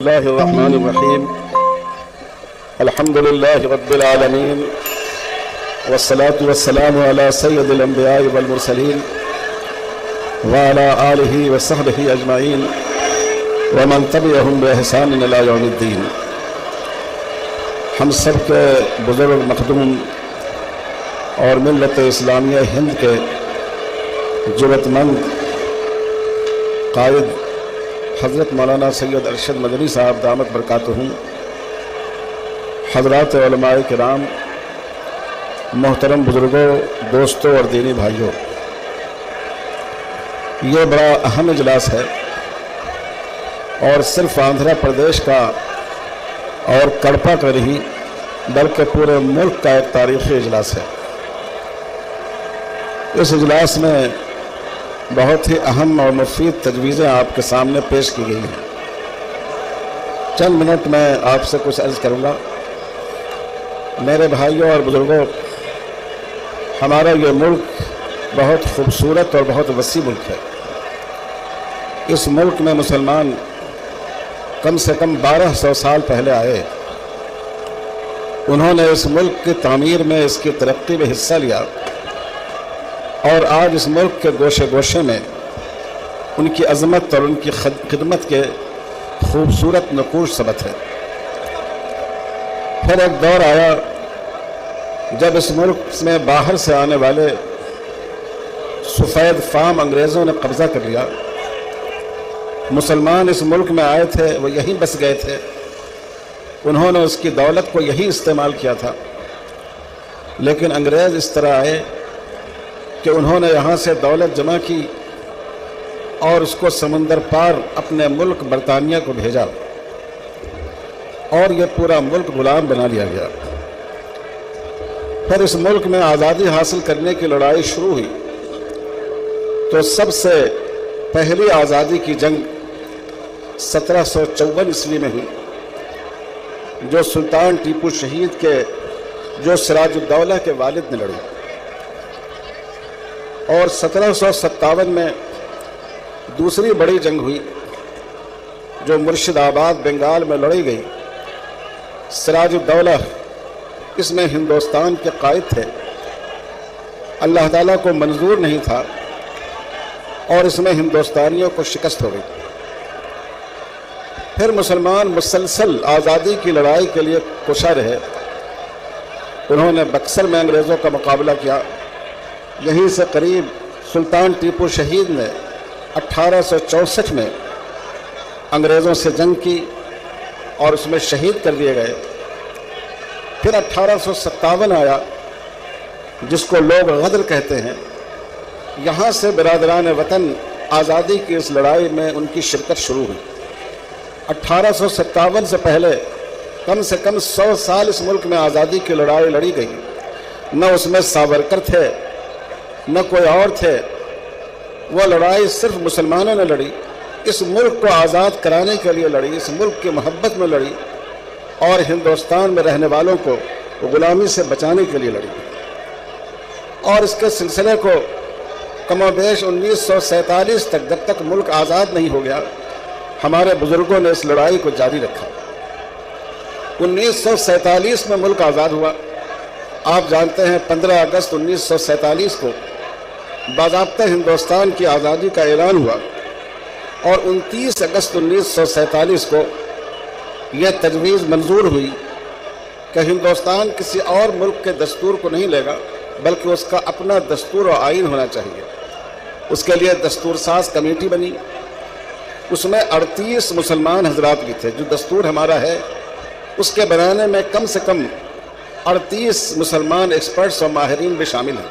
الله الرحمن الرحيم. الحمد لله رب العالمين، والصلاة والسلام على سيد الأنبياء والمرسلين وعلى آله وصحبه أجمعين ومن تبعهم بإحسان إلى يوم الدين. ہم سب کے بزرگ مخدوم اور ملت اسلامیہ ہند کے جرأت مند قائد حضرت مولانا سید ارشد مدنی صاحب دامت برکاتہم، حضرات علماء کرام، محترم بزرگوں، دوستوں اور دینی بھائیوں، یہ بڑا اہم اجلاس ہے اور صرف آندھرا پردیش کا اور کڑپا کا نہیں بلکہ پورے ملک کا ایک تاریخی اجلاس ہے۔ اس اجلاس میں بہت ہی اہم اور مفید تجویزیں آپ کے سامنے پیش کی گئی ہیں۔ چند منٹ میں آپ سے کچھ عرض کروں گا۔ میرے بھائیوں اور بزرگوں، ہمارا یہ ملک بہت خوبصورت اور بہت وسیع ملک ہے۔ اس ملک میں مسلمان کم سے کم 1200 سال پہلے آئے۔ انہوں نے اس ملک کی تعمیر میں، اس کی ترقی میں حصہ لیا، اور آج اس ملک کے گوشے گوشے میں ان کی عظمت اور ان کی خدمت کے خوبصورت نقوش ثبت ہے۔ پھر ایک دور آیا جب اس ملک میں باہر سے آنے والے سفید فام انگریزوں نے قبضہ کر لیا۔ مسلمان اس ملک میں آئے تھے، وہ یہیں بس گئے تھے، انہوں نے اس کی دولت کو یہیں استعمال کیا تھا، لیکن انگریز اس طرح آئے کہ انہوں نے یہاں سے دولت جمع کی اور اس کو سمندر پار اپنے ملک برطانیہ کو بھیجا، اور یہ پورا ملک غلام بنا لیا گیا۔ پھر اس ملک میں آزادی حاصل کرنے کی لڑائی شروع ہوئی تو سب سے پہلی آزادی کی جنگ 1754 عیسوی میں ہوئی، جو سلطان ٹیپو شہید کے جو سراج الدولہ کے والد نے لڑی، اور 1757 میں دوسری بڑی جنگ ہوئی جو مرشد آباد بنگال میں لڑی گئی۔ سراج الدولہ اس میں ہندوستان کے قائد تھے، اللہ تعالیٰ کو منظور نہیں تھا اور اس میں ہندوستانیوں کو شکست ہو گئی۔ پھر مسلمان مسلسل آزادی کی لڑائی کے لیے کوشاں رہے۔ انہوں نے بکسر میں انگریزوں کا مقابلہ کیا۔ یہیں سے قریب سلطان ٹیپو شہید نے 1864 میں انگریزوں سے جنگ کی اور اس میں شہید کر دیے گئے۔ پھر 1857 آیا جس کو لوگ غدر کہتے ہیں۔ یہاں سے برادران وطن آزادی کی اس لڑائی میں ان کی شرکت شروع ہوئی۔ 1857 سے پہلے کم سے کم 100 سال اس ملک میں آزادی کی لڑائی لڑی گئی۔ نہ اس میں ساورکر تھے نہ کوئی اور تھے، وہ لڑائی صرف مسلمانوں نے لڑی، اس ملک کو آزاد کرانے کے لیے لڑی، اس ملک کی محبت میں لڑی، اور ہندوستان میں رہنے والوں کو غلامی سے بچانے کے لیے لڑی۔ اور اس کے سلسلے کو کم و بیش 1947 تک، جب تک ملک آزاد نہیں ہو گیا، ہمارے بزرگوں نے اس لڑائی کو جاری رکھا۔ 1947 میں ملک آزاد ہوا۔ آپ جانتے ہیں 15 اگست 1947 کو باضابطہ ہندوستان کی آزادی کا اعلان ہوا، اور 29 اگست 1947 کو یہ تجویز منظور ہوئی کہ ہندوستان کسی اور ملک کے دستور کو نہیں لے گا، بلکہ اس کا اپنا دستور و آئین ہونا چاہیے۔ اس کے لیے دستور ساز کمیٹی بنی، اس میں 38 مسلمان حضرات بھی تھے۔ جو دستور ہمارا ہے اس کے بنانے میں کم سے کم 38 مسلمان ایکسپرٹس اور ماہرین بھی شامل ہیں۔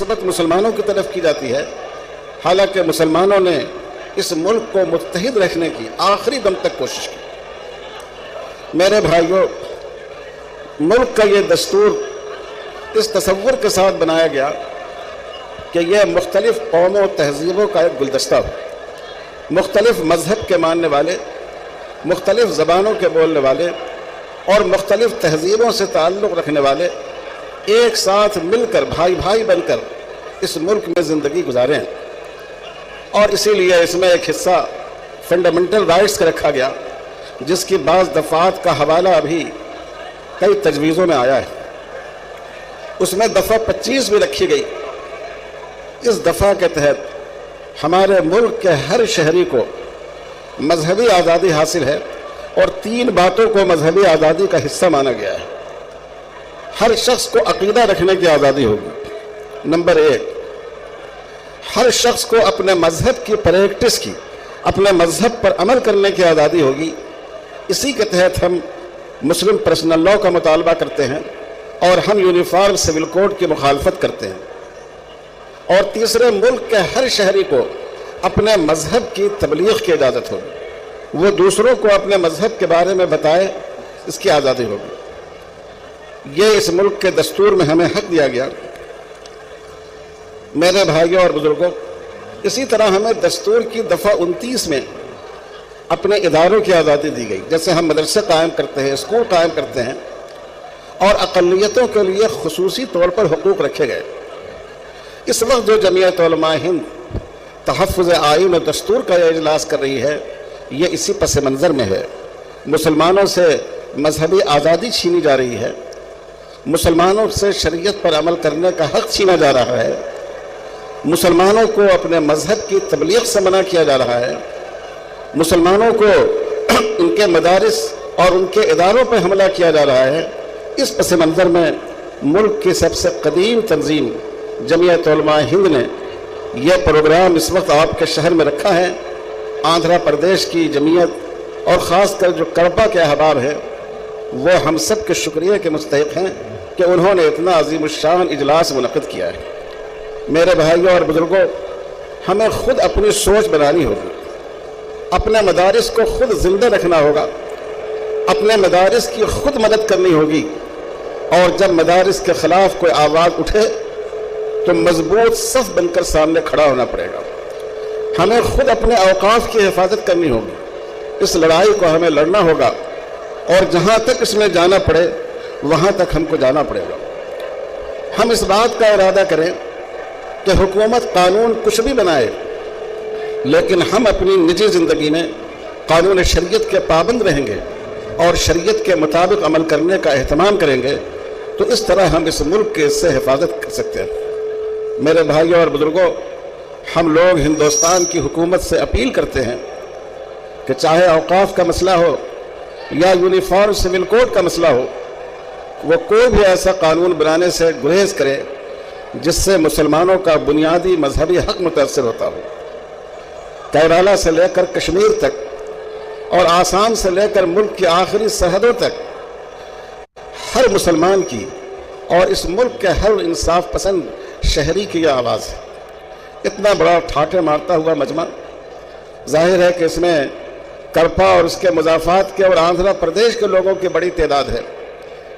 नस्बत मुसलमानों की तरफ की जाती है, हालांकि मुसलमानों ने इस मुल्क को मुत्तहिद रखने की आखिरी दम तक कोशिश की। मेरे भाइयों, मुल्क का ये दस्तूर इस तसव्वुर के साथ बनाया गया कि यह मुख्तलिफ कौमों तहजीबों का एक गुलदस्ता हो, मुख्तलिफ मजहब के मानने वाले, मुख्तलिफ ज़बानों के बोलने वाले और मुख्तलिफ तहजीबों से ताल्लुक़ रखने वाले एक साथ मिलकर भाई भाई बनकर इस मुल्क में ज़िंदगी गुजारें। और इसीलिए इसमें एक हिस्सा फंडामेंटल राइट्स का रखा गया, जिसकी बाज़ दफ़ात का हवाला अभी कई तजवीज़ों में आया है। उसमें दफ़ा 25 भी रखी गई। इस दफ़ा के तहत हमारे मुल्क के हर शहरी को मजहबी आज़ादी हासिल है और 3 बातों को मजहबी आज़ादी का हिस्सा माना गया है। हर शख्स को अक़ीदा रखने की आज़ादी होगी। नंबर 1, हर शख्स को अपने मजहब की प्रैक्टिस की, अपने मजहब पर अमल करने की आज़ादी होगी। इसी के तहत हम मुस्लिम पर्सनल लॉ का मुतालबा करते हैं और हम यूनिफॉर्म सिविल कोड की मुखालफत करते हैं। और तीसरे, मुल्क के हर शहरी को अपने मजहब की तबलीग की इजाज़त होगी, वो दूसरों को अपने मजहब के बारे में बताए, इसकी आज़ादी होगी। ये इस मुल्क के दस्तूर में हमें हक दिया गया। मेरे भाइयों और बुजुर्गों, इसी तरह हमें दस्तूर की दफ़ा 29 में अपने इदारों की आज़ादी दी गई। जैसे हम मदरसे कायम करते हैं, स्कूल कायम करते हैं और अक़लियतों के लिए खुसूसी तौर पर हुकूक रखे गए। इस वक्त जो जमीयत उलमा हिंद तहफ़्फ़ुज़ आईन और दस्तूर का इजलास कर रही है, ये इसी पस मंज़र में है। मुसलमानों से मजहबी आज़ादी छीनी जा रही है, मुसलमानों से शरीयत पर अमल करने का हक़ छीना जा रहा है, मुसलमानों को अपने मजहब की तबलीग से मना किया जा रहा है, मुसलमानों को उनके मदारिस और उनके इदारों पर हमला किया जा रहा है। इस पस मंज़र में मुल्क की सबसे कदीम तंजीम जमीयत उलमा हिंद ने यह प्रोग्राम इस वक्त आपके शहर में रखा है। आंध्र प्रदेश की जमीयत और ख़ास कर जो कड़पा के अहबाब हैं, वो हम सब के शुक्रिया के मुस्तहिक़ हैं कि उन्होंने इतना अज़ीमुश्शान इजलास मुनक़िद किया है। मेरे भाइयों और बुजुर्गों, हमें ख़ुद अपनी सोच बनानी होगी, अपने मदारिस को ख़ुद ज़िंदा रखना होगा, अपने मदारिस की ख़ुद मदद करनी होगी। और जब मदारिस के ख़िलाफ़ कोई आवाज़ उठे तो मजबूत सफ़ बनकर सामने खड़ा होना पड़ेगा। हमें ख़ुद अपने औक़ाफ़ की हिफाजत करनी होगी, इस लड़ाई को हमें लड़ना होगा और जहाँ तक इसमें जाना पड़े वहाँ तक हमको जाना पड़ेगा। हम इस बात का इरादा करें कि हुकूमत कानून कुछ भी बनाए, लेकिन हम अपनी निजी ज़िंदगी में कानून शरीयत के पाबंद रहेंगे और शरीयत के मुताबिक अमल करने का एहतमाम करेंगे, तो इस तरह हम इस मुल्क के इससे हिफाजत कर सकते हैं। मेरे भाइयों और बुजुर्गों, हम लोग हिंदुस्तान की हुकूमत से अपील करते हैं कि चाहे औक़ाफ़ का मसला हो या यूनिफॉर्म सिविल कोड का मसला हो, वो कोई भी ऐसा कानून बनाने से गुरेज करे जिससे मुसलमानों का बुनियादी मजहबी हक़ मुतासर होता हो। केरला से लेकर कश्मीर तक और आसाम से लेकर मुल्क की आखिरी सरहदों तक हर मुसलमान की और इस मुल्क के हर इंसाफ पसंद शहरी की यह आवाज़ है। इतना बड़ा ठाठे मारता हुआ मजमा, जाहिर है कि इसमें कड़पा और उसके मुज़ाफ़ात के और आंध्र प्रदेश के लोगों की बड़ी तादाद है।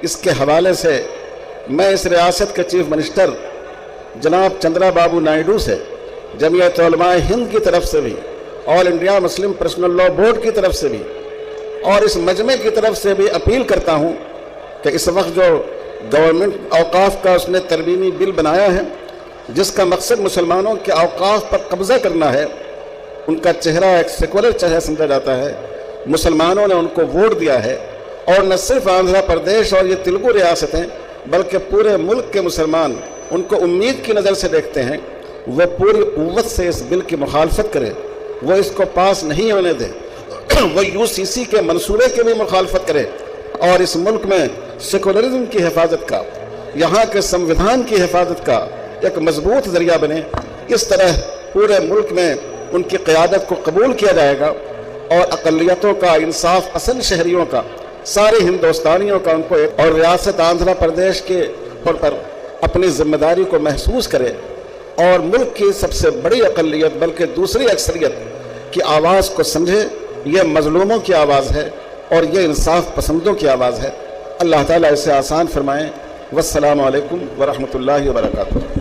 इसके हवाले से मैं इस रियासत के चीफ मिनिस्टर जनाब चंद्रा बाबू नायडू से, जमीयत उलमा हिंद की तरफ से भी, all India Muslim personal law board की तरफ से भी और इस मजमे की तरफ से भी अपील करता हूँ कि इस वक्त जो गवर्नमेंट औक़ाफ़ का उसने तरमीमी बिल बनाया है, जिसका मकसद मुसलमानों के औक़ाफ़ पर कब्ज़ा करना है, उनका चेहरा एक सेकुलर चेहरा समझा जाता है। मुसलमानों ने उनको वोट दिया है और न सिर्फ आंध्र प्रदेश और ये तेलुगु रियासतें बल्कि पूरे मुल्क के मुसलमान उनको उम्मीद की नज़र से देखते हैं। वह पूरी क़ुव्वत से इस बिल की मुखालफत करें, वो इसको पास नहीं होने दें, वो यूसीसी के मंसूबे की भी मुखालफत करें और इस मुल्क में सेकुलरिज्म की हिफाजत का, यहाँ के संविधान की हिफाजत का एक मजबूत ज़रिया बने। इस तरह पूरे मुल्क में उनकी क़यादत को कबूल किया जाएगा और अक़लियतों का, इंसाफ पसंद शहरियों का, सारे हिंदुस्तानियों का उनको एक और रियासत आंध्र प्रदेश के पर अपनी ज़िम्मेदारी को महसूस करे اور ملک کی سب سے بڑی اقلیت بلکہ دوسری اکثریت کی آواز کو سمجھے۔ یہ مظلوموں کی آواز ہے اور یہ انصاف پسندوں کی آواز ہے۔ اللہ تعالیٰ اسے آسان فرمائیں۔ والسلام علیکم ورحمۃ اللہ وبرکاتہ۔